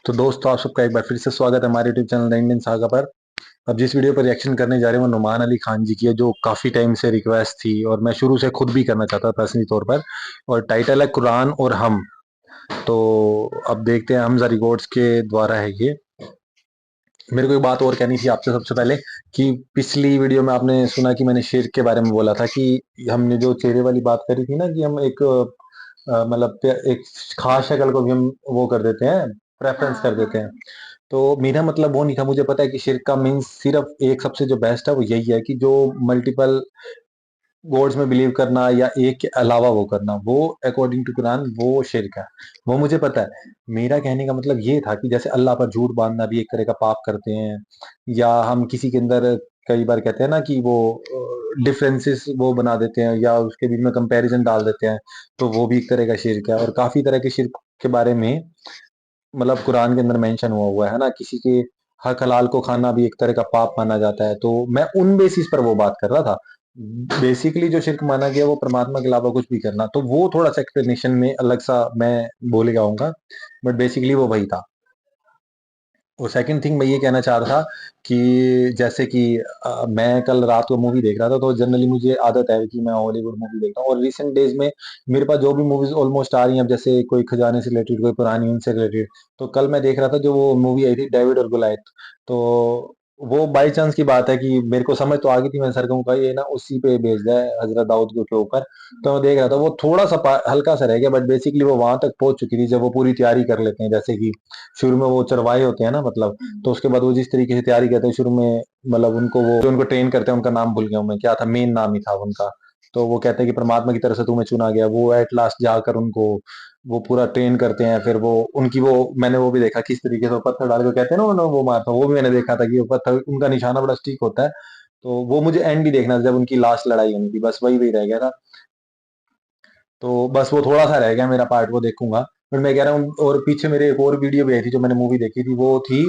تو دوستو آپ سب کا ایک بار پھر سے سواگت ہے ہمارے یوٹیوب چینل انڈین ساگا پر۔ اب جس ویڈیو پر ریئیکشن کرنے جا رہے ہیں وہ نعمان علی خان جی کی ہے، جو کافی ٹائم سے ریکویسٹ تھی اور میں شروع سے خود بھی کرنا چاہتا تھا پرسنلی طور پر، اور ٹائٹل ہے قرآن اور ہم۔ تو اب دیکھتے ہیں، حمزہ ریکارڈز کے دوارا ہے یہ۔ میرے کو ایک بات اور کہنی تھی آپ سے سب سے پہلے، کہ پچھلی ویڈیو میں آپ نے سنا کہ میں نے شرک کے بارے میں بولا تھا، کہ ہم نے جو چہرے والی بات کری تھی نا، کہ ہم ایک مطلب ایک خاص شکل کو بھی ہم وہ کر دیتے ہیں، پریفرنس کر دیتے ہیں۔ تو میرا مطلب وہ نہیں تھا، مجھے پتا ہے کہ شرک کا مینس صرف ایک سب سے جو بیسٹ ہے وہ یہی ہے کہ جو ملٹیپل گوڈز میں بلیو کرنا یا ایک کے علاوہ وہ کرنا، وہ اکارڈنگ ٹو قرآن وہ شرک ہے، وہ مجھے پتا ہے۔ میرا کہنے کا مطلب یہ تھا کہ جیسے اللہ پر جھوٹ باندھنا بھی ایک طرح کا پاپ کرتے ہیں، یا ہم کسی کے اندر کئی بار کہتے ہیں نا کہ وہ ڈفرینسز وہ بنا دیتے ہیں یا اس کے بیچ میں کمپیریزن ڈال دیتے ہیں، تو وہ بھی ایک طرح کا شرک ہے۔ اور کافی طرح کے شرک کے بارے میں مطلب قرآن کے اندر مینشن ہوا ہے نا، کسی کے حق حلال کو کھانا بھی ایک طرح کا پاپ مانا جاتا ہے۔ تو میں ان بیسس پر وہ بات کر رہا تھا۔ بیسیکلی جو شرک مانا گیا وہ پرماتما کے علاوہ کچھ بھی کرنا، تو وہ تھوڑا سا ایکسپلینیشن میں الگ سا میں بول گا ہوں گا، بٹ بیسیکلی وہ وہی تھا۔ اور سیکنڈ تھنگ میں یہ کہنا چاہ رہا تھا کہ جیسے کہ میں کل رات کو مووی دیکھ رہا تھا، تو جنرلی مجھے عادت ہے کہ میں ہالی ووڈ مووی دیکھتا ہوں، اور ریسنٹ ڈیز میں میرے پاس جو بھی موویز آلموسٹ آ رہی ہیں، اب جیسے کوئی خزانے سے ریلیٹڈ، کوئی پرانی ان سے ریلیٹڈ، تو کل میں دیکھ رہا تھا جو وہ مووی آئی تھی ڈیوڈ اور گولائت، تو وہ بائی چانس کی بات ہے کہ میرے کو سمجھ تو آ گئی تھی، میں سر کہوں کہ یہ نا اسی پہ بیسڈ ہے، حضرت داؤد کے اوپر۔ تو میں دیکھ رہا تھا، وہ تھوڑا سا ہلکا سا رہ گیا، بٹ بیسیکلی وہ وہاں تک پہنچ چکی تھی جب وہ پوری تیاری کر لیتے ہیں، جیسے کہ شروع میں وہ چروائے ہوتے ہیں نا، مطلب، تو اس کے بعد وہ جس طریقے سے تیاری کرتے ہیں شروع میں، مطلب ان کو وہ جو ان کو ٹرین کرتے ہیں، ان کا نام بھول گیا ہوں میں، کیا تھا، مین نام ہی تھا ان کا، تو وہ کہتے ہیں کہ پرماتما کی طرف سے تمہیں چنا گیا، وہ ایٹ لاسٹ جا کر ان کو وہ پورا ٹرین کرتے ہیں، پھر وہ ان کی وہ میں نے وہ بھی دیکھا کس طریقے سے وہ پتھر ڈال کے کہتے ہیں نا انہوں وہ مارتا، وہ بھی میں نے دیکھا تھا کہ وہ پتھر ان کا نشانہ بڑا سٹیک ہوتا ہے، تو وہ مجھے اینڈ بھی دیکھنا تھا جب ان کی لاسٹ لڑائی ہونی تھی، بس وہی رہ گیا تھا، تو بس وہ تھوڑا سا رہ گیا میرا پارٹ، وہ دیکھوں گا۔ پھر میں کہہ رہا ہوں، اور پیچھے میرے ایک اور ویڈیو بھی آئی تھی جو میں نے مووی دیکھی تھی، وہ تھی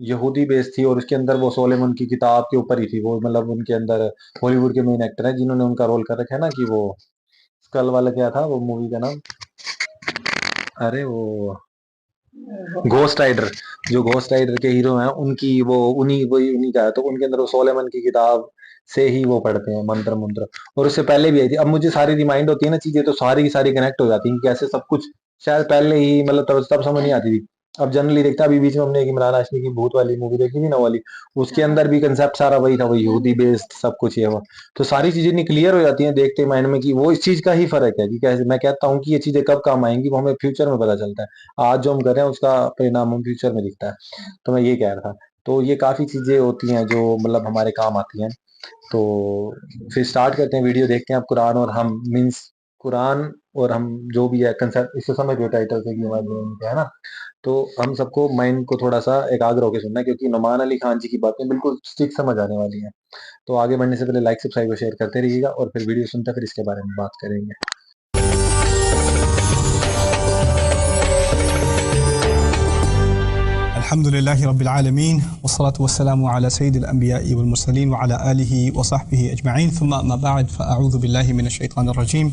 یہودی بیس تھی، اور اس کے اندر وہ سولomon کی کتاب کے اوپر ہی تھی، وہ مطلب ان کے اندر ہالی ووڈ کے مین ایکٹر ہیں جنہوں نے ان کا رول کر رکھا ہے نا، کہ وہ اسکل والا کیا تھا وہ مووی کا نام، ارے وہ گھوسٹ رائڈر، جو گھوسٹ رائڈر کے ہیرو ہیں ان کی وہ انہی کا ہے، تو ان کے اندر وہ سولomon کی کتاب سے ہی وہ پڑھتے ہیں منتر منتر، اور اس سے پہلے بھی آئی تھی۔ اب مجھے ساری ریمائنڈ ہوتی ہے نا چیزیں، تو ساری کی ساری کنیکٹ ہو جاتی ہیں کہ کیسے سب کچھ شاید پہلے ہی مطلب تب سمجھ نہیں آتی تھی، اب جنرلی دیکھتا۔ ابھی بیچ میں ہم نے ایک عمران ہاشمی کی بھوت والی مووی دیکھی تھی نا والی، اس کے اندر بھی کنسیپٹ سارا وہی تھا، وہ یہودی بیسڈ سب کچھ یہ ہوا، تو ساری چیزیں اتنی کلیئر ہو جاتی ہیں دیکھتے مائنڈ میں، کہ وہ اس چیز کا ہی فرق ہے کہ کیسے میں کہتا ہوں کہ یہ چیزیں کب کام آئیں گی وہ ہمیں فیوچر میں پتہ چلتا ہے، آج جو ہم کر رہے ہیں اس کا پرینام ہم فیوچر میں دکھتا ہے، تو میں یہ کہہ رہا تھا۔ تو یہ کافی چیزیں ہوتی ہیں جو مطلب ہمارے کام آتی ہیں۔ تو پھر سٹارٹ کرتے ہیں ویڈیو، دیکھتے ہیں اب قرآن اور ہم، مینس قرآن اور ہم جو بھی ہے کنسیپٹ، اس سے سمجھ گئے ٹائٹل سے کہ ہے نا، تو ہم سب کو مائنڈ کو تھوڑا سا ایکاگر ہو کے سننا ہے، کیونکہ نعمان علی خان جی کی باتیں بالکل ٹھیک سمجھ آنے والی ہیں۔ تو آگے بڑھنے سے پہلے لائک سبسکرائب اور شیئر کرتے رہیے گا، اور پھر ویڈیو سنتے ہیں، پھر اس کے بارے میں بات کریں گے۔ الحمد لله رب العالمين والصلاة والسلام على سيد الأنبياء والمرسلين وعلى آله وصحبه أجمعين، ثم أما بعد، فأعوذ بالله من الشيطان الرجيم.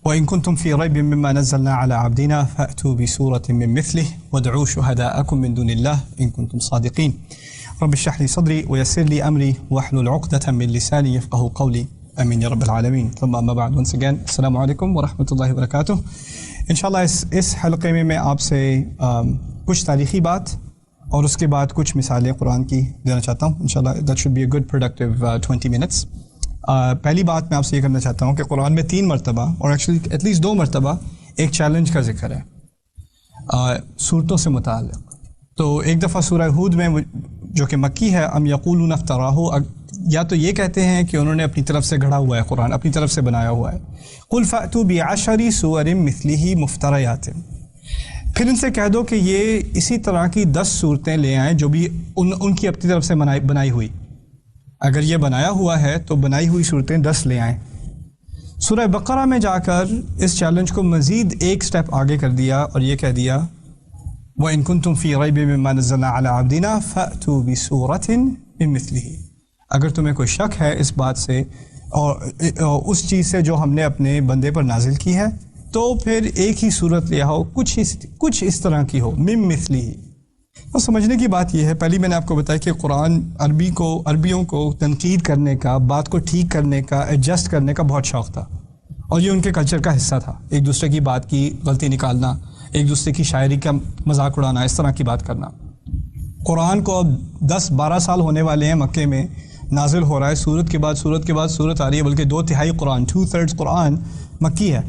وإن كنتم في ريب مما نزلنا على عبدنا فأتوا بسورة من مثله وادعوا شهداءكم من دون الله إن كنتم صادقين. رب اشرح لي صدري ويسر لي أمري واحلل عقدة من لساني يفقهوا قولي. آمين يا رب العالمين. ثم أما بعد، once again السلام علیکم ورحمۃ اللہ وبرکاتہ۔ انشاءاللہ اس حلقے میں آپ سے کچھ تاریخی بات اور اس کے بعد کچھ مثالیں قرآن کی دینا چاہتا ہوں، انشاءاللہ that should be a good productive 20 minutes۔ پہلی بات میں آپ سے یہ کرنا چاہتا ہوں کہ قرآن میں 3 مرتبہ، اور ایکچولی ایٹ لیسٹ 2 مرتبہ ایک چیلنج کا ذکر ہے صورتوں سے متعلق۔ تو ایک دفعہ سورہ ہود میں جو کہ مکی ہے، ام یقولون افتراہ، یا تو یہ کہتے ہیں کہ انہوں نے اپنی طرف سے گھڑا ہوا ہے قرآن، اپنی طرف سے بنایا ہوا ہے، قل فأتوا بعشر سور مثلہ مفتریات، پھر ان سے کہہ دو کہ یہ اسی طرح کی 10 صورتیں لے آئیں جو بھی ان کی اپنی طرف سے بنائی ہوئی، اگر یہ بنایا ہوا ہے تو بنائی ہوئی صورتیں 10 لے آئیں۔ سورہ بقرہ میں جا کر اس چیلنج کو مزید ایک سٹیپ آگے کر دیا اور یہ کہہ دیا وَإِن كُنتُمْ فِي رَيْبٍ مِّمَّا نَزَّلْنَا عَلَىٰ عَبْدِنَا فَأْتُوا بِسُورَةٍ مِّن مِّثْلِهِ، اگر تمہیں کوئی شک ہے اس بات سے اور اس چیز سے جو ہم نے اپنے بندے پر نازل کی ہے، تو پھر ایک ہی صورت لے آؤ، کچھ اس طرح کی ہو، من مثلی، اور سمجھنے کی بات یہ ہے، پہلی میں نے آپ کو بتایا کہ قرآن عربیوں کو تنقید کرنے کا، بات کو ٹھیک کرنے کا، ایڈجسٹ کرنے کا بہت شوق تھا، اور یہ ان کے کلچر کا حصہ تھا، ایک دوسرے کی بات کی غلطی نکالنا، ایک دوسرے کی شاعری کا مذاق اڑانا، اس طرح کی بات کرنا۔ قرآن کو اب 10-12 سال ہونے والے ہیں مکے میں نازل ہو رہا ہے، سورت کے بعد سورت کے بعد سورت آ رہی ہے، بلکہ 2/3 قرآن 2/3 قرآن مکی ہے،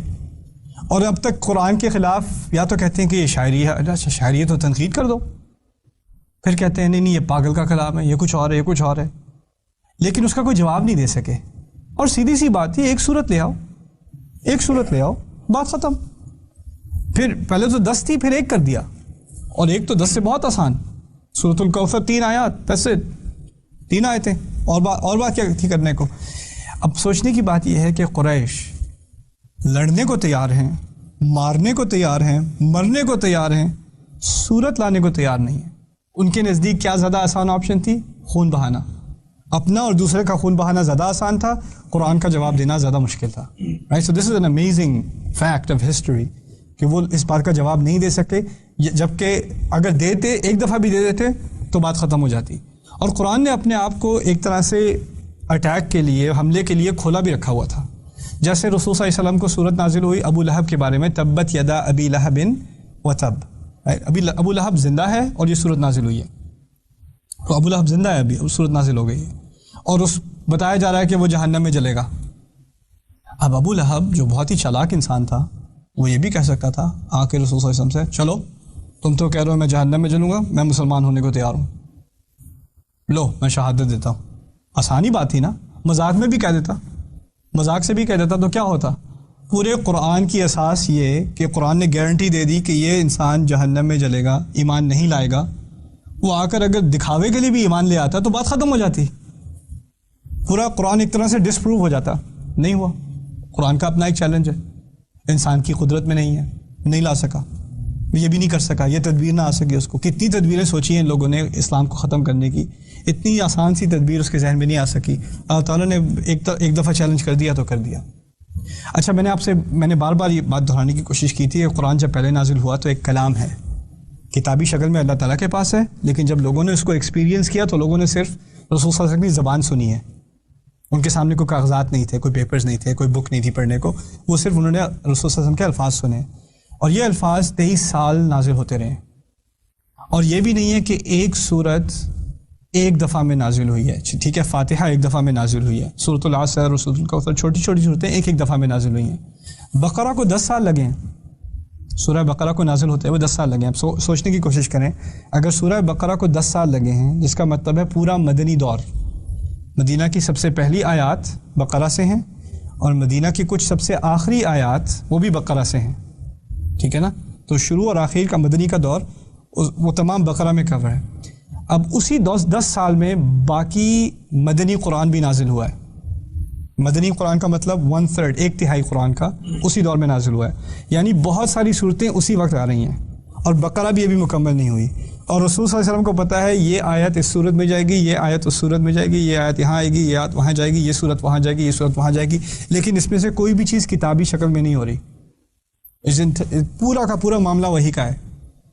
اور اب تک قرآن کے خلاف یا تو کہتے ہیں کہ یہ شاعری ہے، اچھا شاعری ہے تو تنقید کر دو، پھر کہتے ہیں نہیں یہ پاگل کا کلام ہے، یہ کچھ اور ہے، یہ کچھ اور ہے، لیکن اس کا کوئی جواب نہیں دے سکے۔ اور سیدھی سی بات ہے، ایک سورت لے آؤ، بات ختم۔ پھر پہلے تو 10 تھی، پھر 1 کر دیا، اور 1 تو 10 سے بہت آسان۔ سورۃ الکوثر 3 آیات، ویسے 3 آیتیں، اور بات کیا تھی کرنے کو۔ اب سوچنے کی بات یہ ہے کہ قریش لڑنے کو تیار ہیں، مارنے کو تیار ہیں، مرنے کو تیار ہیں، سورت لانے کو تیار نہیں ہیں۔ ان کے نزدیک کیا زیادہ آسان آپشن تھی؟ خون بہانا، اپنا اور دوسرے کا خون بہانا زیادہ آسان تھا، قرآن کا جواب دینا زیادہ مشکل تھا۔ Right, so this is an amazing fact of history کہ وہ اس بات کا جواب نہیں دے سکے، جبکہ اگر دیتے، ایک دفعہ بھی دے دیتے تو بات ختم ہو جاتی۔ اور قرآن نے اپنے آپ کو ایک طرح سے اٹیک کے لیے، حملے کے لیے کھولا بھی رکھا ہوا تھا۔ جیسے رسول صلی اللہ علیہ وسلم کو صورت نازل ہوئی ابو لہب کے بارے میں، تبت یدا ابی لہب وتب، ابو لہب زندہ ہے اور یہ صورت نازل ہوئی ہے، تو ابو لہب زندہ ہے، ابھی صورت نازل ہو گئی ہے، اور بتایا جا رہا ہے کہ وہ جہنم میں جلے گا۔ اب ابو لہب جو بہت ہی چالاک انسان تھا، وہ یہ بھی کہہ سکتا تھا آ کے رسول صلی اللہ علیہ وسلم سے، چلو تم تو کہہ رہے ہو میں جہنم میں جلوں گا، میں مسلمان ہونے کو تیار ہوں، لو میں شہادت دیتا ہوں۔ آسانی بات تھی نا، مذاق میں بھی کہہ دیتا، مذاق سے بھی کہہ دیتا تو کیا ہوتا؟ پورے قرآن کی اساس یہ کہ قرآن نے گارنٹی دے دی کہ یہ انسان جہنم میں جلے گا، ایمان نہیں لائے گا، وہ آ کر اگر دکھاوے کے لیے بھی ایمان لے آتا تو بات ختم ہو جاتی، پورا قرآن ایک طرح سے ڈسپروو ہو جاتا۔ نہیں ہوا، قرآن کا اپنا ایک چیلنج ہے، انسان کی قدرت میں نہیں ہے، نہیں لا سکا، یہ بھی نہیں کر سکا، یہ تدبیر نہ آ سکی اس کو۔ کتنی تدبیریں سوچی ہیں ان لوگوں نے اسلام کو ختم کرنے کی، اتنی آسان سی تدبیر اس کے ذہن میں نہیں آ سکی۔ اللہ تعالیٰ نے ایک دفعہ چیلنج کر دیا تو کر دیا۔ اچھا، میں نے بار بار یہ بات دہرانے کی کوشش کی تھی کہ قرآن جب پہلے نازل ہوا تو ایک کلام ہے، کتابی شکل میں اللہ تعالیٰ کے پاس ہے، لیکن جب لوگوں نے اس کو ایکسپیرینس کیا تو لوگوں نے صرف رسول صلی اللہ علیہ وسلم کی زبان سنی ہے، ان کے سامنے کوئی کاغذات نہیں تھے، کوئی پیپرز نہیں تھے، کوئی بک نہیں تھی پڑھنے کو، وہ صرف انہوں نے رسول صلی اللہ علیہ وسلم کے الفاظ سنے، اور یہ الفاظ 23 سال نازل ہوتے رہے۔ اور یہ بھی نہیں ہے کہ ایک سورت ایک دفعہ میں نازل ہوئی ہے، ٹھیک ہے، فاتحہ ایک دفعہ میں نازل ہوئی ہے، سورۃ العصر، سورۃ الکوثر، چھوٹی چھوٹی صورتیں ایک دفعہ میں نازل ہوئی ہیں۔ بقرہ کو 10 سال لگے ہیں، سورہ بقرہ کو نازل ہوتے ہوئے 10 سال لگے ہیں۔ اب سوچنے کی کوشش کریں، اگر سورہ بقرہ کو 10 سال لگے ہیں، جس کا مطلب ہے پورا مدنی دور، مدینہ کی سب سے پہلی آیات بقرہ سے ہیں، اور مدینہ کی کچھ سب سے آخری آیات وہ بھی بقرہ سے ہیں، ٹھیک ہے نا، تو شروع اور آخر کا مدنی کا دور وہ تمام بقرہ میں کور ہے۔ اب اسی 10 سال میں باقی مدنی قرآن بھی نازل ہوا ہے۔ مدنی قرآن کا مطلب 1/3، 1/3 قرآن کا اسی دور میں نازل ہوا ہے، یعنی بہت ساری صورتیں اسی وقت آ رہی ہیں، اور بقرہ بھی ابھی مکمل نہیں ہوئی، اور رسول صلی اللہ علیہ وسلم کو پتہ ہے یہ آیت اس صورت میں جائے گی، یہ آیت اس صورت میں جائے گی، یہ آیت یہاں آئے گی، یہ آیت وہاں جائے گی، یہ صورت وہاں جائے گی، یہ صورت وہاں جائے گی، لیکن اس میں سے کوئی بھی چیز کتابی شکل میں نہیں ہو رہی۔ پورا کا پورا معاملہ وہی کا ہے۔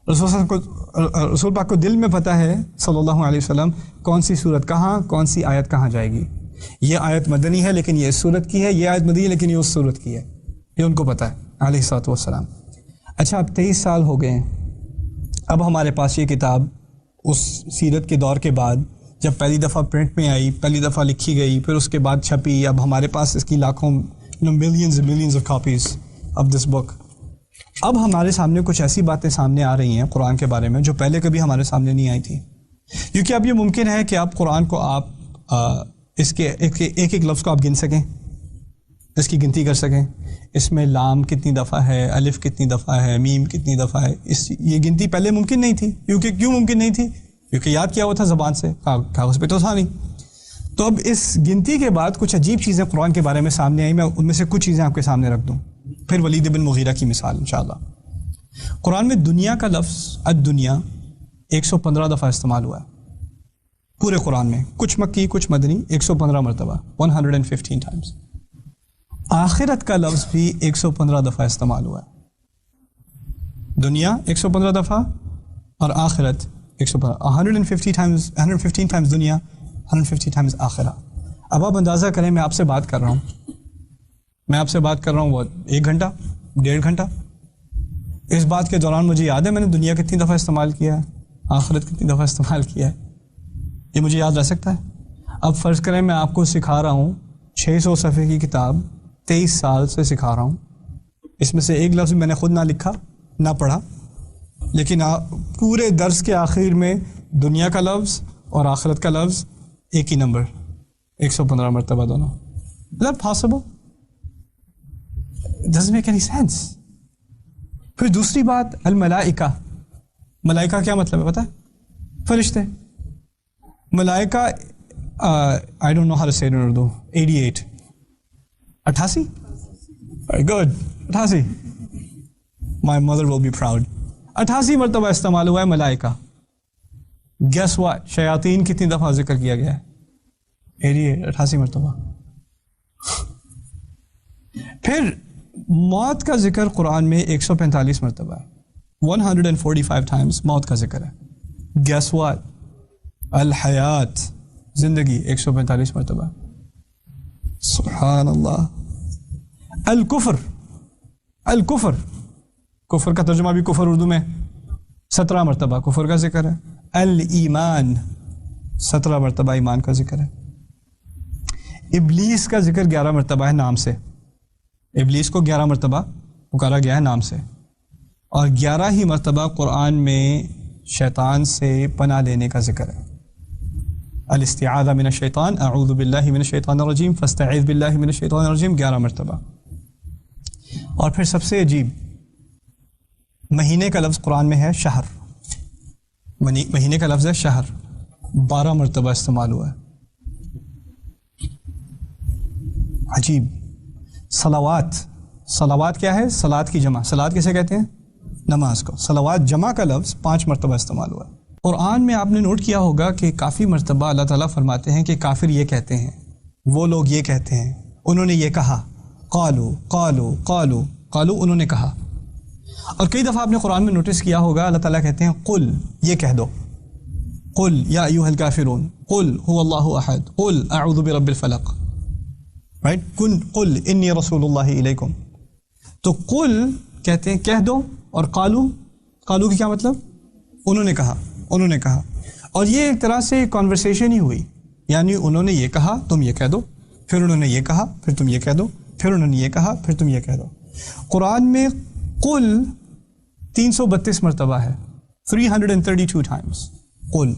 رسول پاک کو دل میں پتہ ہے صلی اللہ علیہ وسلم کون سی صورت کہاں، کون سی آیت کہاں جائے گی، یہ آیت مدنی ہے لیکن یہ اس صورت کی ہے، یہ آیت مدنی ہے لیکن یہ اس صورت کی ہے، یہ ان کو پتہ ہے علیہ الصلوۃ والسلام۔ اچھا، اب 23 سال ہو گئے ہیں، اب ہمارے پاس یہ کتاب اس سیرت کے دور کے بعد جب پہلی دفعہ پرنٹ میں آئی، پہلی دفعہ لکھی گئی، پھر اس کے بعد چھپی، اب ہمارے پاس اس کی لاکھوں millions of copies of this book. اب ہمارے سامنے کچھ ایسی باتیں سامنے آ رہی ہیں قرآن کے بارے میں جو پہلے کبھی ہمارے سامنے نہیں آئی تھی، کیونکہ اب یہ ممکن ہے کہ آپ قرآن کو اس کے ایک لفظ کو آپ گن سکیں، اس کی گنتی کر سکیں، اس میں لام کتنی دفعہ ہے، الف کتنی دفعہ ہے، میم کتنی دفعہ ہے، یہ گنتی پہلے ممکن نہیں تھی۔ کیوں ممکن نہیں تھی؟ کیونکہ یاد کیا ہوا تھا زبان سے، کاغذ پہ تو تھا نہیں۔ تو اب اس گنتی کے بعد کچھ عجیب چیزیں قرآن کے بارے میں سامنے آئی، میں ان میں سے کچھ چیزیں آپ کے سامنے رکھ دوں، پھر ولید بن مغیرہ کی مثال انشاءاللہ۔ قرآن میں دنیا کا لفظ الدنیا 115 دفعہ استعمال ہوا ہے پورے قرآن میں، کچھ مکی کچھ مدنی، 115 مرتبہ، 115 ٹائمز۔ آخرت کا لفظ بھی 115 دفعہ استعمال ہوا ہے، دنیا 115 دفعہ اور آخرت 115 times دنیا, 150 times آخرہ. اب آپ اندازہ کریں میں آپ سے بات کر رہا ہوں, وہ 1 گھنٹہ 1.5 گھنٹہ. اس بات کے دوران مجھے یاد ہے میں نے دنیا کتنی دفعہ استعمال کیا ہے, آخرت کتنی دفعہ استعمال کیا ہے, یہ مجھے یاد رہ سکتا ہے؟ اب فرض کریں میں آپ کو سکھا رہا ہوں 600 صفحے کی کتاب 23 سال سے سکھا رہا ہوں, اس میں سے ایک لفظ میں نے خود نہ لکھا نہ پڑھا, لیکن پورے درس کے آخر میں دنیا کا لفظ اور آخرت کا لفظ ایک ہی نمبر 115 مرتبہ دونوں. Is that possible? It doesn't make any sense. پھر دوسری بات الملائکہ. ملائکہ کیا مطلب ہے پتہ ہے؟ فرشتے. ملائکہ I don't know how to say it in Urdu. 88 Very good. 88. My mother will be proud. 88 مرتبہ استعمال ہوا ہے ملائکہ. Guess what? شیاطین کتنی دفعہ ذکر کیا گیا ہے؟ 88 مرتبہ. پھر موت کا ذکر قرآن میں 145 مرتبہ ہے. 145 times موت کا ذکر ہے. Guess what? الحیات زندگی 145 مرتبہ. سبحان اللہ. الکفر کفر کا ترجمہ بھی کفر اردو میں 17 مرتبہ کفر کا ذکر ہے. الایمان 17 مرتبہ ایمان کا ذکر ہے. ابلیس کا ذکر 11 مرتبہ ہے نام سے. ابلیس کو 11 مرتبہ پکارا گیا ہے نام سے, اور 11 ہی مرتبہ قرآن میں شیطان سے پناہ لینے کا ذکر ہے. الاستعاذہ من الشیطان, اعوذ باللہ من الشیطان الرجیم, فاستعذ باللہ من الشیطان الرجیم 11 مرتبہ. اور پھر سب سے عجیب, مہینے کا لفظ قرآن میں ہے شہر. مہینے کا لفظ ہے شہر, 12 مرتبہ استعمال ہوا ہے. عجیب. صلوات کیا ہے؟ صلات کی جمع. صلات کسے کہتے ہیں؟ نماز کو. صلوات جمع کا لفظ 5 مرتبہ استعمال ہوا ہے. قرآن میں آپ نے نوٹ کیا ہوگا کہ کافی مرتبہ اللہ تعالیٰ فرماتے ہیں کہ کافر یہ کہتے ہیں, وہ لوگ یہ کہتے ہیں, انہوں نے یہ کہا, قالو انہوں نے کہا. اور کئی دفعہ آپ نے قرآن میں نوٹس کیا ہوگا اللہ تعالیٰ کہتے ہیں قل, یہ کہہ دو, قل یا ایھا الکافرون, قل هو اللہ احد, قل اعوذ برب الفلق, رائٹ, قل انی رسول اللہ الیکم. تو قل کہتے ہیں کہہ دو, اور قالو کی کیا مطلب؟ انہوں نے کہا. اور یہ ایک طرح سے کانورسیشن ہی ہوئی, یعنی انہوں نے یہ کہا تم یہ کہہ دو, پھر انہوں نے یہ کہا پھر تم یہ کہہ دو, پھر انہوں نے یہ کہا پھر تم یہ کہہ دو. قرآن میں قل 332 مرتبہ ہے, 332 times قل.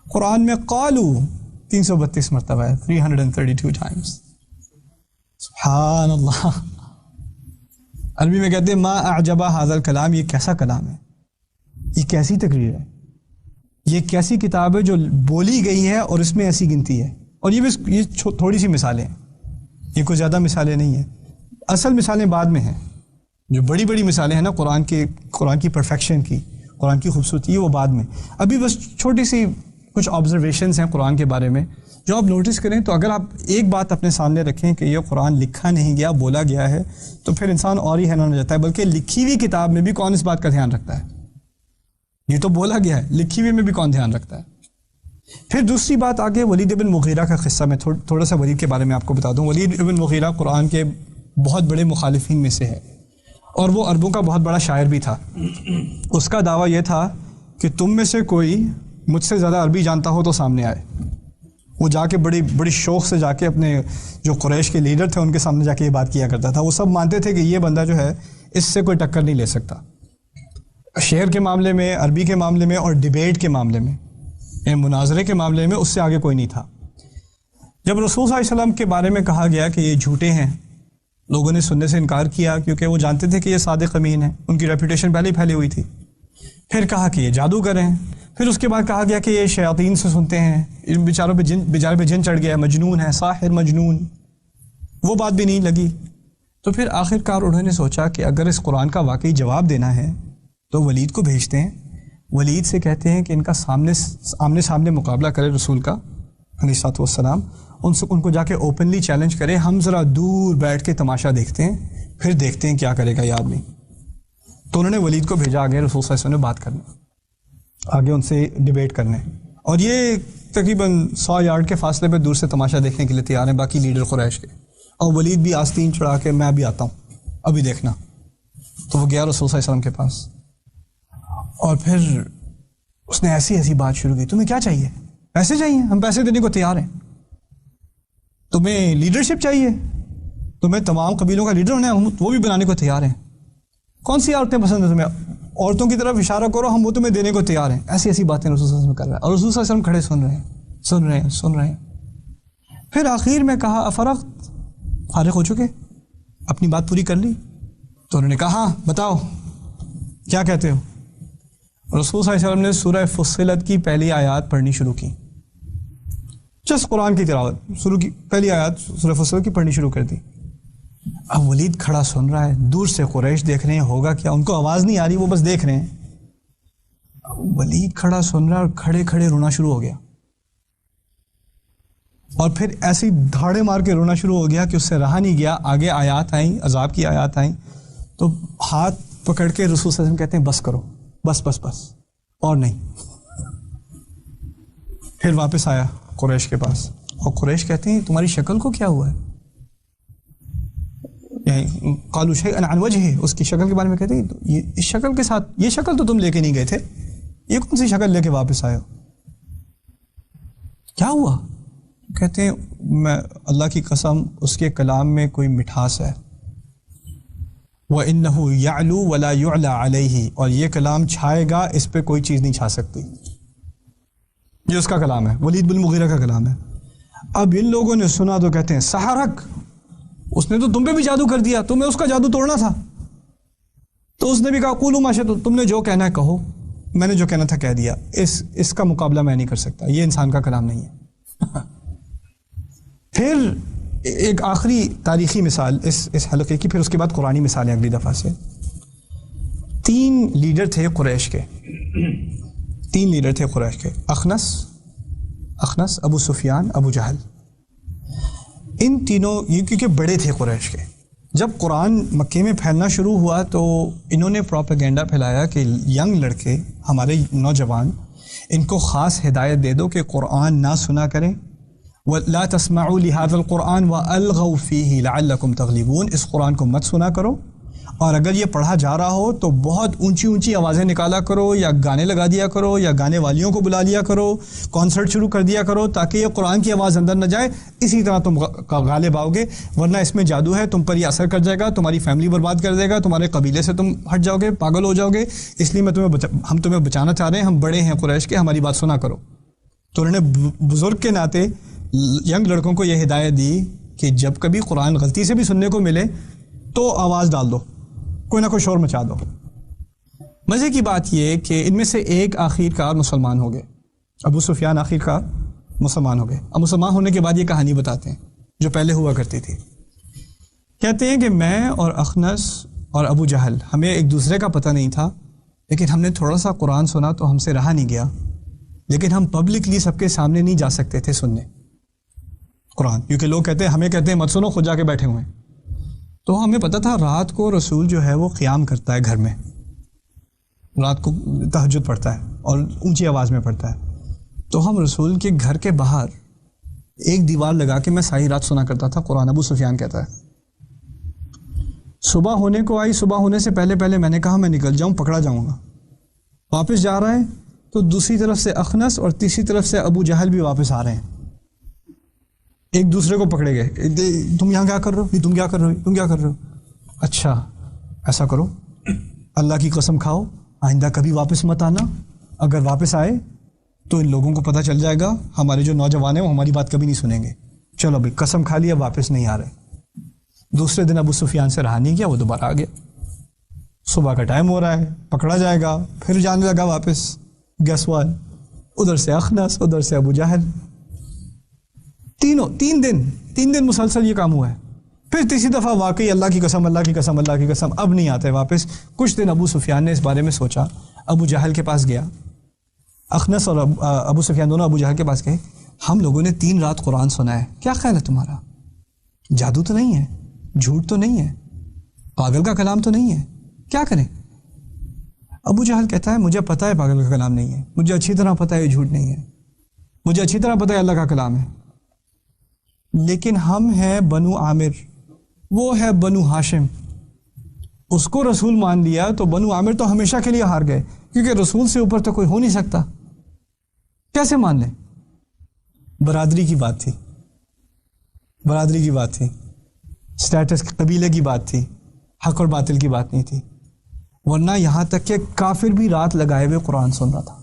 قرآن میں قالو 332 مرتبہ ہے, 332 times. سبحان اللہ. عربی میں کہتے ہیں ما اعجبا ھذا الکلام, یہ کیسا کلام ہے, یہ کیسی تقریر ہے, یہ کیسی کتاب ہے جو بولی گئی ہے اور اس میں ایسی گنتی ہے. اور یہ تھوڑی سی مثالیں ہیں, یہ کوئی زیادہ مثالیں نہیں ہیں. اصل مثالیں بعد میں ہیں, جو بڑی بڑی مثالیں ہیں نا قرآن کی پرفیکشن کی, قرآن کی خوبصورتی, وہ بعد میں. ابھی بس چھوٹی سی کچھ آبزرویشنز ہیں قرآن کے بارے میں جو آپ نوٹس کریں تو اگر آپ ایک بات اپنے سامنے رکھیں کہ یہ قرآن لکھا نہیں گیا, بولا گیا ہے, تو پھر انسان اور ہی حیران ہو جاتا ہے. بلکہ لکھی ہوئی کتاب میں بھی کون اس بات کا دھیان رکھتا ہے؟ یہ تو بولا گیا ہے, لکھی ہوئی میں بھی کون دھیان رکھتا ہے؟ پھر دوسری بات آگے ولید بن مغیرہ کا قصہ. میں تھوڑا سا ولید کے بارے میں آپ کو بتا دوں. ولید بن مغیرہ قرآن کے بہت بڑے مخالفین میں سے ہے, اور وہ عربوں کا بہت بڑا شاعر بھی تھا. اس کا دعویٰ یہ تھا کہ تم میں سے کوئی مجھ سے زیادہ عربی جانتا ہو تو سامنے آئے. وہ جا کے بڑی شوق سے جا کے اپنے جو قریش کے لیڈر تھے ان کے سامنے جا کے یہ بات کیا کرتا تھا. وہ سب مانتے تھے کہ یہ بندہ جو ہے اس سے کوئی ٹکر نہیں لے سکتا, شعر کے معاملے میں, عربی کے معاملے میں, اور ڈیبیٹ کے معاملے میں, یعنی مناظرے کے معاملے میں اس سے آگے کوئی نہیں تھا. جب رسول صلی اللہ علیہ وسلم کے بارے میں کہا گیا کہ یہ جھوٹے ہیں, لوگوں نے سننے سے انکار کیا کیونکہ وہ جانتے تھے کہ یہ صادق امین ہیں, ان کی ریپوٹیشن پہلے ہی پھیلی ہوئی تھی. پھر کہا کہ یہ جادوگر ہیں. پھر اس کے بعد کہا گیا کہ یہ شیاطین سے سنتے ہیں, ان بیچارے پہ جن چڑھ گیا, مجنون ہے, ساحر مجنون. وہ بات بھی نہیں لگی. تو پھر آخر کار انہوں نے سوچا کہ اگر اس قرآن کا واقعی جواب دینا ہے تو ولید کو بھیجتے ہیں. ولید سے کہتے ہیں کہ ان کا آمنے سامنے مقابلہ کرے رسول کا علیہ الصلوۃ والسلام, ان کو جا کے اوپنلی چیلنج کرے, ہم ذرا دور بیٹھ کے تماشا دیکھتے ہیں, پھر دیکھتے ہیں کیا کرے گا یہ آدمی. تو انہوں نے ولید کو بھیجا آگے رسول صلی اللہ علیہ وسلم نے بات کرنے. آگے ان سے ڈیبیٹ کرنے، اور یہ تقریباً 100 یارڈ کے فاصلے پہ دور سے تماشا دیکھنے کے لیے تیار ہیں باقی لیڈر قریش کے، اور ولید بھی آستین چڑھا کے میں بھی آتا ہوں ابھی دیکھنا۔ تو وہ گیا رسول صلی اللہ علیہ وسلم کے پاس، اور پھر اس نے ایسی بات شروع کی، تمہیں کیا چاہیے؟ پیسے چاہیے؟ ہم پیسے دینے کو تیار ہیں۔ تمہیں لیڈرشپ چاہیے؟ تمہیں تمام قبیلوں کا لیڈر ہونا ہے؟ ہم وہ بھی بنانے کو تیار ہیں۔ کون سی عورتیں پسند ہیں تمہیں؟ عورتوں کی طرف اشارہ کرو، ہم وہ تمہیں دینے کو تیار ہیں۔ ایسی باتیں رسول صلی اللہ علیہ وسلم کر رہا ہے، اور رسول صلی اللہ علیہ وسلم کھڑے سن رہے ہیں۔ پھر آخر میں کہا افرغت، فارغ ہو چکے، اپنی بات پوری کر لی؟ تو انہوں نے کہا ہاں بتاؤ کیا کہتے ہو؟ رسول صلی اللہ علیہ وسلم نے سورہ فصلت کی پہلی آیات پڑھنی شروع کی، جس قرآن کی تلاوت شروع کی، پہلی آیات سورہ فصلت کی پڑھنی شروع کر دی۔ اب ولید کھڑا سن رہا ہے، دور سے قریش دیکھ رہے ہیں ہوگا کیا، ان کو آواز نہیں آ رہی، وہ بس دیکھ رہے ہیں۔ ولید کھڑا سن رہا ہے اور کھڑے کھڑے رونا شروع ہو گیا، اور پھر ایسی دھاڑے مار کے رونا شروع ہو گیا کہ اس سے رہا نہیں گیا۔ آگے آیات آئیں، عذاب کی آیات آئیں، تو ہاتھ پکڑ کے رسول صلی اللہ علیہ وسلم کہتے ہیں بس کرو، بس اور نہیں۔ پھر واپس آیا قریش کے پاس، اور قریش کہتے ہیں تمہاری شکل کو کیا ہوا ہے؟ قالوا شيئا عن وجهه، اس کی شکل کے بارے میں کہتے ہیں یہ اس شکل کے ساتھ، یہ شکل تو تم لے کے نہیں گئے تھے، یہ کون سی شکل لے کے واپس آئے ہو؟ کیا ہوا؟ کہتے ہیں میں اللہ کی قسم اس کے کلام میں کوئی مٹھاس ہے، وَإِنَّهُ يَعْلُو وَلَا يُعْلَى عَلَيْهِ، اور یہ کلام چھائے گا، اس پہ کوئی چیز نہیں چھا سکتی۔ یہ اس کا کلام ہے، ولید بن مغیرہ کا کلام ہے۔ اب ان لوگوں نے سنا تو کہتے ہیں سحرک، اس نے تو تم پہ بھی جادو کر دیا، تمہیں اس کا جادو توڑنا تھا۔ تو اس نے بھی کہا قولوا ما شئتم، تم نے جو کہنا ہے کہو، میں نے جو کہنا تھا کہہ دیا، اس کا مقابلہ میں نہیں کر سکتا، یہ انسان کا کلام نہیں ہے۔ پھر ایک آخری تاریخی مثال اس حلقے کی، پھر اس کے بعد قرآنی مثالیں اگلی دفعہ سے۔ 3 لیڈر تھے قریش کے، 3 لیڈر تھے قریش کے، اخنس، ابو سفیان، ابو جہل۔ ان تینوں یہ کیونکہ بڑے تھے قریش کے، جب قرآن مکے میں پھیلنا شروع ہوا تو انہوں نے پروپیگنڈا پھیلایا کہ ینگ لڑکے، ہمارے نوجوان، ان کو خاص ہدایت دے دو کہ قرآن نہ سنا کریں، وَلَا تَسْمَعُوا لِهَذَا الْقُرْآنِ وَأَلْغَوْا فِيهِ لَعَلَّكُمْ تَغْلِبُونَ، اس قرآن کو مت سنا کرو، اور اگر یہ پڑھا جا رہا ہو تو بہت اونچی اونچی آوازیں نکالا کرو، یا گانے لگا دیا کرو، یا گانے والیوں کو بلا لیا کرو، کانسرٹ شروع کر دیا کرو، تاکہ یہ قرآن کی آواز اندر نہ جائے، اسی طرح تم غالب آؤ گے، ورنہ اس میں جادو ہے، تم پر یہ اثر کر جائے گا، تمہاری فیملی برباد کر دے گا، تمہارے قبیلے سے تم ہٹ جاؤ گے، پاگل ہو جاؤ گے، اس لیے ہم تمہیں بچانا چاہ رہے ہیں، ہم بڑے ہیں قریش کے، ہماری بات سنا کرو۔ تو انہوں نے بزرگ کے ناطے ینگ لڑکوں کو یہ ہدایت دی کہ جب کبھی قرآن غلطی سے بھی سننے کو ملے تو آواز ڈال دو، کوئی نہ کوئی شور مچا دو۔ مزے کی بات یہ کہ ان میں سے ایک آخر کار مسلمان ہو گئے، ابو سفیان آخر کار مسلمان ہو گئے۔ اب مسلمان ہونے کے بعد یہ کہانی بتاتے ہیں جو پہلے ہوا کرتی تھی۔ کہتے ہیں کہ میں اور اخنس اور ابو جہل، ہمیں ایک دوسرے کا پتہ نہیں تھا، لیکن ہم نے تھوڑا سا قرآن سنا تو ہم سے رہا نہیں گیا، لیکن ہم پبلکلی سب کے سامنے نہیں جا سکتے تھے سننے قرآن، کیونکہ لوگ ہمیں کہتے ہیں مت سنو، خود جا کے بیٹھے ہوئے ہیں۔ تو ہمیں پتہ تھا رات کو رسول جو ہے وہ قیام کرتا ہے گھر میں، رات کو تہجد پڑھتا ہے اور اونچی آواز میں پڑھتا ہے، تو ہم رسول کے گھر کے باہر ایک دیوار لگا کے میں ساری رات سنا کرتا تھا قرآن۔ ابو سفیان کہتا ہے صبح ہونے کو آئی، صبح ہونے سے پہلے میں نے کہا میں نکل جاؤں، پکڑا جاؤں گا۔ واپس جا رہا ہے تو دوسری طرف سے اخنس اور تیسری طرف سے ابو جہل بھی واپس آ رہے ہیں، ایک دوسرے کو پکڑے گئے، تم یہاں کیا کر رہے ہو، تم کیا کر رہے ہو، تم کیا کر رہے ہو؟ اچھا ایسا کرو، اللہ کی قسم کھاؤ آئندہ کبھی واپس مت آنا، اگر واپس آئے تو ان لوگوں کو پتہ چل جائے گا ہمارے جو نوجوان ہیں وہ ہماری بات کبھی نہیں سنیں گے۔ چلو بھائی قسم کھا لیا، واپس نہیں آ رہے۔ دوسرے دن ابو سفیان سے رہا نہیں کیا، وہ دوبارہ آ گیا، صبح کا ٹائم ہو رہا ہے، پکڑا جائے گا، پھر جانے لگا واپس۔ گیس وٹ، ادھر سے اخنس، ادھر سے ابو جہل، تین دن مسلسل یہ کام ہوا ہے۔ پھر تیسری دفعہ واقعی اللہ کی قسم اب نہیں آتے واپس۔ کچھ دن ابو سفیان نے اس بارے میں سوچا، ابو جہل کے پاس گیا، اخنس اور ابو سفیان دونوں ابو جہل کے پاس گئے، ہم لوگوں نے 3 رات قرآن سنا ہے، کیا خیال ہے تمہارا؟ جادو تو نہیں ہے، جھوٹ تو نہیں ہے، پاگل کا کلام تو نہیں ہے، کیا کریں؟ ابو جہل کہتا ہے مجھے پتہ ہے پاگل کا کلام نہیں ہے، مجھے اچھی طرح پتہ ہے یہ جھوٹ نہیں ہے، مجھے اچھی طرح پتہ ہے اللہ کا کلام ہے، لیکن ہم ہیں بنو عامر، وہ ہے بنو ہاشم، اس کو رسول مان لیا تو بنو عامر تو ہمیشہ کے لیے ہار گئے، کیونکہ رسول سے اوپر تو کوئی ہو نہیں سکتا، کیسے مان لیں؟ برادری کی بات تھی، برادری کی بات تھی، سٹیٹس قبیلے کی بات تھی، حق اور باطل کی بات نہیں تھی. ورنہ یہاں تک کہ کافر بھی رات لگائے ہوئے قرآن سن رہا تھا،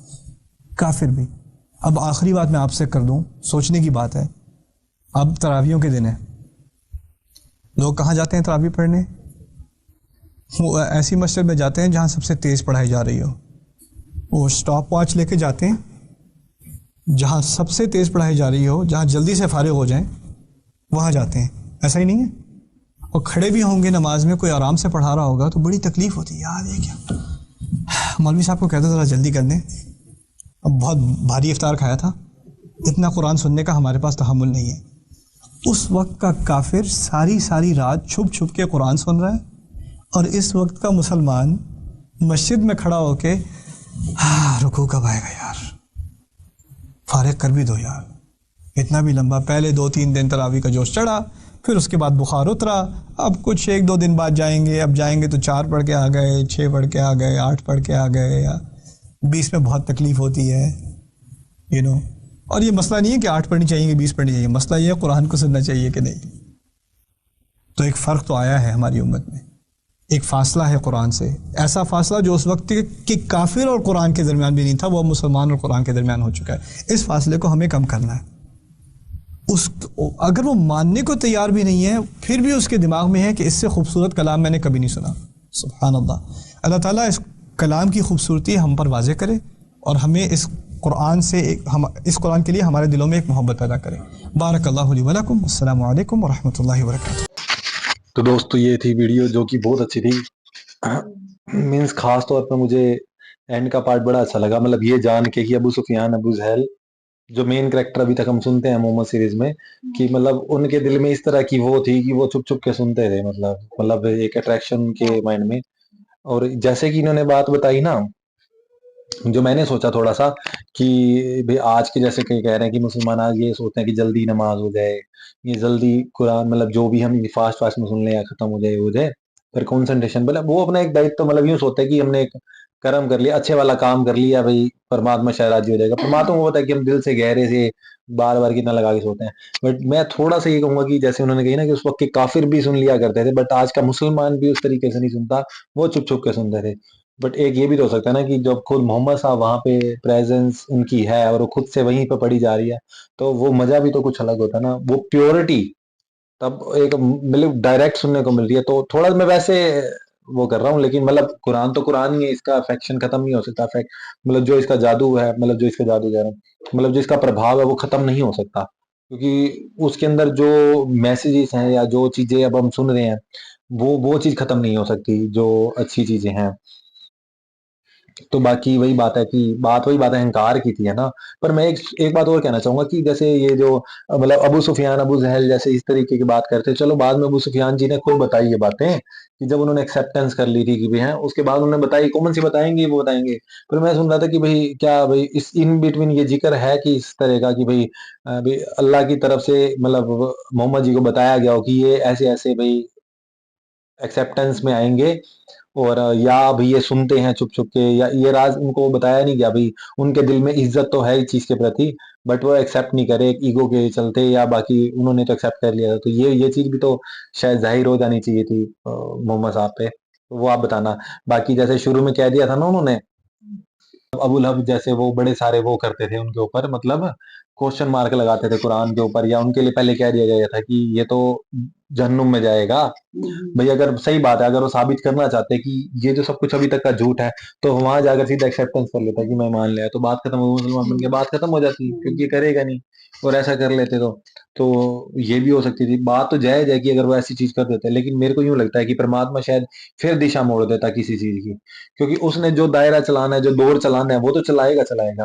کافر بھی. اب آخری بات میں آپ سے کر دوں، سوچنے کی بات ہے. اب تراویحوں کے دن ہے، لوگ کہاں جاتے ہیں تراویح پڑھنے؟ وہ ایسی مسجد میں جاتے ہیں جہاں سب سے تیز پڑھائی جا رہی ہو، وہ اسٹاپ واچ لے کے جاتے ہیں، جہاں سب سے تیز پڑھائی جا رہی ہو، جہاں جلدی سے فارغ ہو جائیں وہاں جاتے ہیں. ایسا ہی نہیں ہے؟ اور کھڑے بھی ہوں گے نماز میں، کوئی آرام سے پڑھا رہا ہوگا تو بڑی تکلیف ہوتی ہے، یار یہ کیا، مولوی صاحب کو کہتے ذرا جلدی کر دیں، اب بہت بھاری افطار کھایا تھا، اتنا قرآن سننے کا ہمارے پاس تحمل نہیں ہے. اس وقت کا کافر ساری رات چھپ چھپ کے قرآن سن رہا ہے، اور اس وقت کا مسلمان مسجد میں کھڑا ہو کے رکوع کب آئے گا یار، فارغ کر بھی دو یار، اتنا بھی لمبا. پہلے 2-3 دن تراویح کا جوش چڑھا، پھر اس کے بعد بخار اترا، اب کچھ 1-2 دن بعد جائیں گے، اب جائیں گے تو 4 پڑھ کے آ گئے، 6 پڑھ کے آ گئے، 8 پڑھ کے آ گئے، یا 20 میں بہت تکلیف ہوتی ہے اور یہ مسئلہ نہیں ہے کہ 8 پڑھنی چاہیے کہ 20 پڑھنی چاہیے، مسئلہ یہ ہے قرآن کو سننا چاہیے کہ نہیں. تو ایک فرق تو آیا ہے ہماری امت میں، ایک فاصلہ ہے قرآن سے، ایسا فاصلہ جو اس وقت کہ کافر اور قرآن کے درمیان بھی نہیں تھا، وہ مسلمان اور قرآن کے درمیان ہو چکا ہے. اس فاصلے کو ہمیں کم کرنا ہے. اگر وہ ماننے کو تیار بھی نہیں ہے، پھر بھی اس کے دماغ میں ہے کہ اس سے خوبصورت کلام میں نے کبھی نہیں سنا. سبحان اللہ. اللہ تعالیٰ اس کلام کی خوبصورتی ہم پر واضح کرے، اور ہمیں اس قرآن سے اس قرآن کے لیے ہمارے دلوں میں ایک محبت پیدا کرے. بارک اللہ لی ولکم. السلام علیکم ورحمۃ اللہ وبرکاتہ. تو دوستو یہ تھی ویڈیو جو کہ بہت اچھی تھی. مینس خاص طور پہ مجھے اینڈ کا پارٹ بڑا اچھا لگا، مطلب یہ جان کے کہ ابو سفیان ابو جہل جو مین کریکٹر ابھی تک ہم سنتے ہیں محمد سیریز میں، کہ مطلب ان کے دل میں اس طرح کی وہ تھی کہ وہ چھپ چھپ کے سنتے تھے، مطلب ایک اٹریکشن کے مائنڈ میں. اور جیسے کہ انہوں نے بات بتائی نا، جو میں نے سوچا تھوڑا سا کہ بھئی آج کے جیسے کہ کہہ رہے ہیں کہ مسلمان آج یہ سوچتے ہیں کہ جلدی نماز ہو جائے، یہ جلدی قرآن مطلب جو بھی ہم فاسٹ میں سن لیں یا ختم ہو جائے پھر کنسنٹریشن، مطلب وہ اپنا ایک دائتو مطلب یوں سوچتا ہے کہ ہم نے ایک کرم کر لیا، اچھے والا کام کر لیا، بھئی پرماتما شاید راضی ہو جائے گا. پرماتما کو پتا ہے کہ ہم دل سے گہرے سے بار بار کتنا لگا کے سوتے ہیں. بٹ میں تھوڑا سا یہ کہوں گا کہ جیسے انہوں نے کہی نا کہ اس وقت کے کافر بھی سن لیا کرتے تھے، بٹ آج کا مسلمان بھی اس طریقے سے نہیں سنتا، وہ چھپ چھپ کے سنتے تھے. بٹ ایک یہ بھی تو ہو سکتا ہے نا کہ جب خود محمد صاحب وہاں پہ پریزنس ان کی ہے اور وہ خود سے وہیں پہ پڑھی جا رہی ہے، تو وہ مزہ بھی تو کچھ الگ ہوتا ہے نا، وہ پیورٹی تب ایک مطلب ڈائریکٹ سننے کو مل رہی ہے. تو تھوڑا میں ویسے وہ کر رہا ہوں، لیکن مطلب قرآن تو قرآن ہی ہے، اس کا افیکشن ختم نہیں ہو سکتا. مطلب جو اس کا جادو ہے، مطلب جو اس کا جادو کہہ رہا ہوں، مطلب جو اس کا پربھاؤ ہے وہ ختم نہیں ہو سکتا، کیونکہ اس کے اندر جو میسیجز ہیں یا جو چیزیں اب ہم سن رہے ہیں وہ چیز ختم نہیں ہو سکتی، جو اچھی چیزیں ہیں. تو باقی وہی بات ہے کہ وہی بات ہے انکار کی تھی ہے نا. پر میں ایک بات اور کہنا چاہوں گا کہ جیسے یہ جو مطلب ابو سفیان ابو جہل جیسے اس طریقے کی بات کرتے، چلو بعد میں ابو سفیان جی نے خود بتائی یہ باتیں کہ جب انہوں نے ایکسیپٹنس کر لی تھی کہ ہیں، اس کے بعد انہوں نے بتائی کون سی بتائیں گے وہ بتائیں گے. پھر میں سن رہا تھا کہ بھئی کیا بھئی اس ان بٹوین یہ ذکر ہے کہ اس طرح کا کہ بھئی اللہ کی طرف سے مطلب محمد جی کو بتایا گیا ہو کہ یہ ایسے ایسے بھئی ایکسیپٹنس میں آئیں گے، اور یا بھی یہ سنتے ہیں چھپ چھپ کے، یا یہ راز ان کو بتایا نہیں گیا. بھئی ان کے دل میں عزت تو ہے اس چیز کے پرتی، بٹ وہ ایکسیپٹ نہیں کرے ایگو کے چلتے، یا باقی انہوں نے تو ایکسیپٹ کر لیا تھا. تو یہ چیز بھی تو شاید ظاہر ہو جانی چاہیے تھی محمد صاحب پہ. وہ آپ بتانا. باقی جیسے شروع میں کہہ دیا تھا نا انہوں نے، ابو لہب جیسے وہ بڑے سارے وہ کرتے تھے ان کے اوپر، مطلب کوشچن مارک لگاتے تھے قرآن کے اوپر، یا ان کے لیے پہلے کہہ دیا گیا تھا کہ یہ تو جہنم میں جائے گا. بھئی اگر صحیح بات ہے، اگر وہ ثابت کرنا چاہتے کہ یہ جو سب کچھ ابھی تک کا جھوٹ ہے، تو وہاں جا کر سیدھا ایکسیپٹنس کر لیتا کہ میں مان لیا، تو بات ختم ہو، مسلمان بن کے بات ختم ہو جاتی، کیونکہ یہ کرے گا نہیں. اور ایسا کر لیتے تو یہ بھی ہو سکتی تھی. بات تو جائز ہے کہ اگر وہ ایسی چیز کر دیتے، لیکن میرے کو یوں لگتا ہے کہ پرماتما شاید پھر دشا موڑ دیتا کسی چیز کی، کیونکہ اس نے جو دائرہ چلانا ہے، جو دور چلانا ہے، وہ تو چلائے گا.